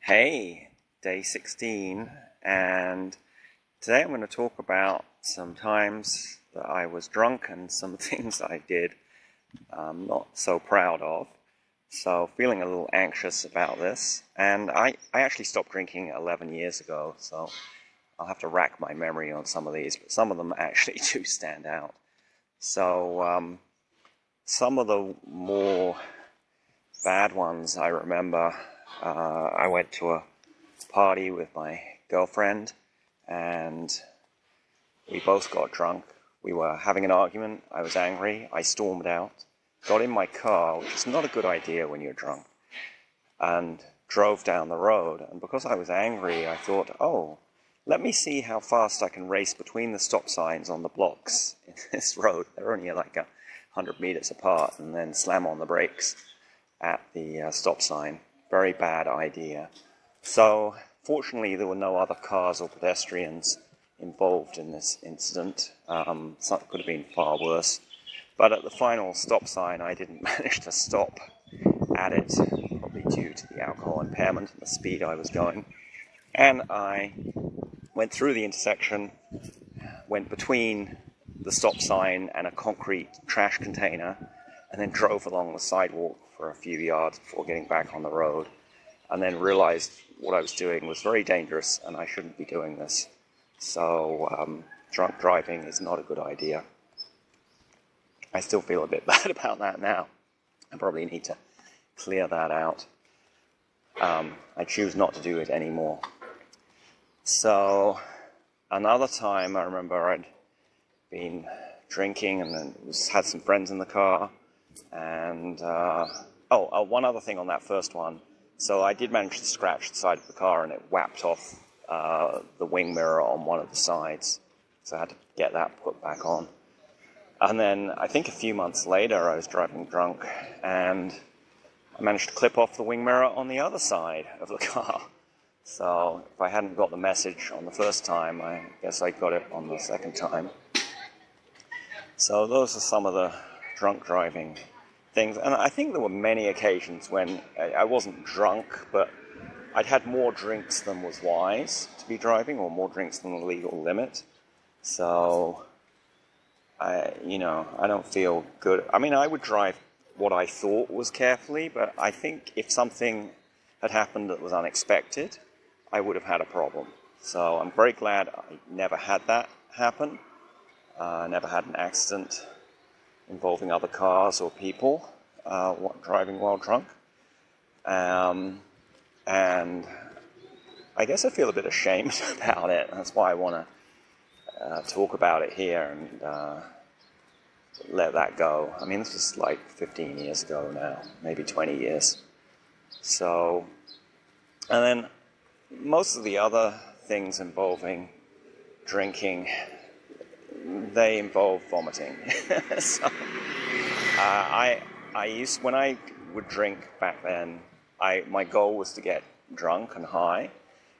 Hey, day 16, and today I'm going to talk about some times that I was drunk and some things I did I'm not so proud of. So feeling a little anxious about this, and I actually stopped drinking 11 years ago, so I'll have to rack my memory on some of these, but some of them actually do stand out. So some of the more bad ones I remember, I went to a party with my girlfriend and we both got drunk. We were having an argument. I was angry. I stormed out, got in my car, which is not a good idea when you're drunk, and drove down the road. And because I was angry, I thought, oh, let me see how fast I can race between the stop signs on the blocks in this road. They're only like 100 meters apart, and then slam on the brakes at the stop sign. Very bad idea. So, fortunately, there were no other cars or pedestrians involved in this incident. Something could have been far worse. But at the final stop sign, I didn't manage to stop at it, probably due to the alcohol impairment and the speed I was going. And I went through the intersection, went between the stop sign and a concrete trash container, and then drove along the sidewalk for a few yards before getting back on the road, and then realized what I was doing was very dangerous and I shouldn't be doing this. So drunk driving is not a good idea. I still feel a bit bad about that now. I probably need to clear that out. I choose not to do it anymore. So another time I remember I'd been drinking and then had some friends in the car. And, one other thing on that first one. So I did manage to scratch the side of the car and it whapped off the wing mirror on one of the sides. So I had to get that put back on. And then I think a few months later I was driving drunk and I managed to clip off the wing mirror on the other side of the car. So if I hadn't got the message on the first time, I guess I got it on the second time. So those are some of the drunk driving things. And I think there were many occasions when I wasn't drunk, but I'd had more drinks than was wise to be driving, or more drinks than the legal limit. So, I don't feel good. I mean, I would drive what I thought was carefully, but I think if something had happened that was unexpected, I would have had a problem. So I'm very glad I never had that happen. I never had an accident involving other cars or people driving while drunk. And I guess I feel a bit ashamed about it. That's why I want to talk about it here and let that go. I mean, this was like 15 years ago now, maybe 20 years. So, and then most of the other things involving drinking, they involve vomiting. So, when I would drink back then, my goal was to get drunk and high,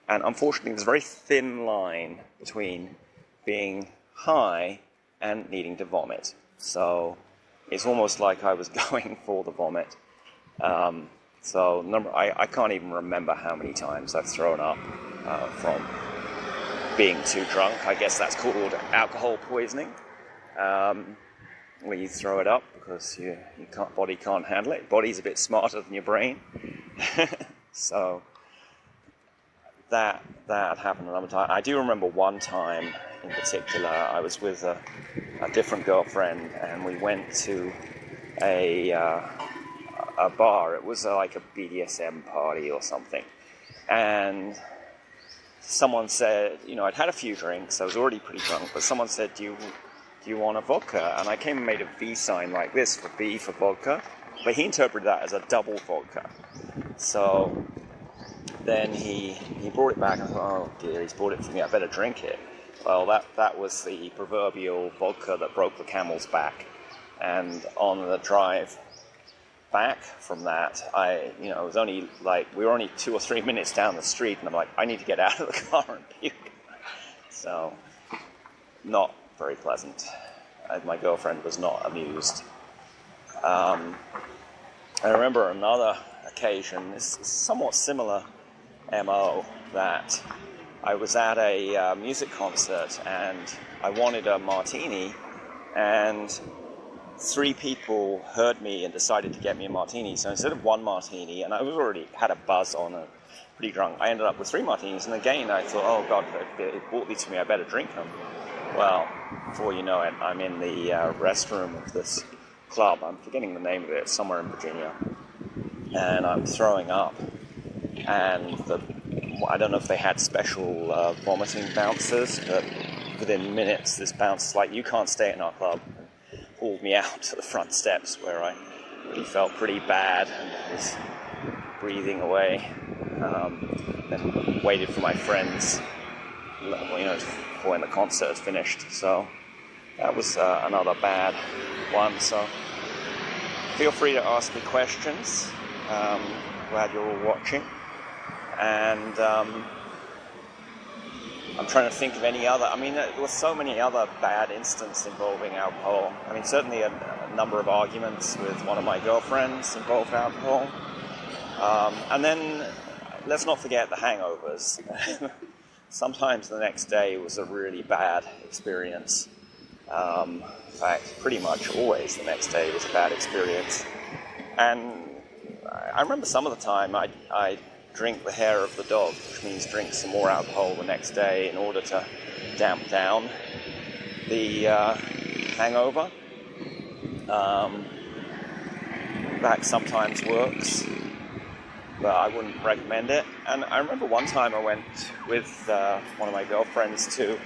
and unfortunately there's a very thin line between being high and needing to vomit. So it's almost like I was going for the vomit. I can't even remember how many times I've thrown up from being too drunk. I guess that's called alcohol poisoning, where you throw it up because your body can't handle it. Body's a bit smarter than your brain. So that happened another time. I do remember one time in particular, I was with a different girlfriend and we went to a bar. It was like a BDSM party or something. And someone said, I'd had a few drinks, I was already pretty drunk, but someone said, do you want a vodka? And I came and made a V sign like this for B for vodka, but he interpreted that as a double vodka. So then he brought it back and I thought, oh dear, he's brought it for me, I better drink it. Well, that was the proverbial vodka that broke the camel's back. And on the drive back from that, it was only like, we were only 2 or 3 minutes down the street, and I'm like, I need to get out of the car and puke. So, not very pleasant. My girlfriend was not amused. I remember another occasion, it's somewhat similar MO that I was at a music concert and I wanted a martini, and 3 people heard me and decided to get me a martini. So instead of 1 martini, and I was already had a buzz on and pretty drunk, I ended up with 3 martinis. And again, I thought, oh God, it brought these to me, I better drink them. Well, before you know it, I'm in the restroom of this club. I'm forgetting the name of it, somewhere in Virginia. And I'm throwing up. And I don't know if they had special vomiting bouncers, but within minutes, this bouncer's like, you can't stay in our club. And pulled me out to the front steps where I really felt pretty bad and was breathing away. And waited for my friends, when the concert was finished. So that was another bad one. So feel free to ask me questions. Glad you're all watching. And I'm trying to think of any other. I mean, there were so many other bad instances involving alcohol. I mean, certainly a number of arguments with one of my girlfriends involved alcohol. And then let's not forget the hangovers. Sometimes the next day was a really bad experience. In fact, pretty much always the next day was a bad experience. And I remember some of the time I drink the hair of the dog, which means drink some more alcohol the next day in order to damp down the hangover. That sometimes works, but I wouldn't recommend it. And I remember one time I went with one of my girlfriends to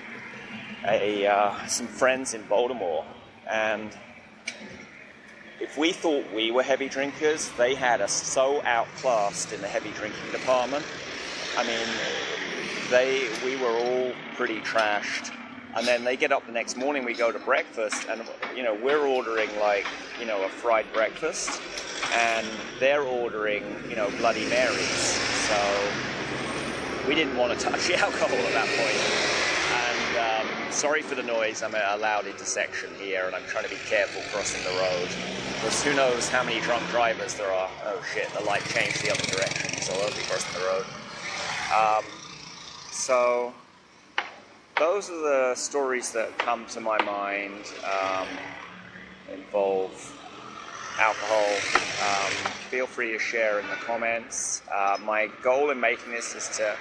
some friends in Baltimore, and if we thought we were heavy drinkers, they had us so outclassed in the heavy drinking department. I mean, we were all pretty trashed. And then they get up the next morning, we go to breakfast, and we're ordering a fried breakfast, and they're ordering Bloody Marys. So we didn't want to touch the alcohol at that point. And sorry for the noise. I'm at a loud intersection here, and I'm trying to be careful crossing the road, because who knows how many drunk drivers there are. Oh shit, the light changed the other direction, so I'll be crossing the road. So those are the stories that come to my mind, involve alcohol. Feel free to share in the comments. My goal in making this is to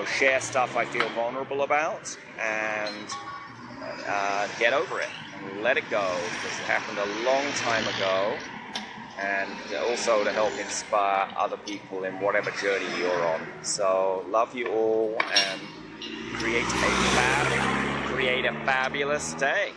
share stuff I feel vulnerable about and get over it and let it go, because it happened a long time ago, and also to help inspire other people in whatever journey you're on. So love you all, and create a fabulous day.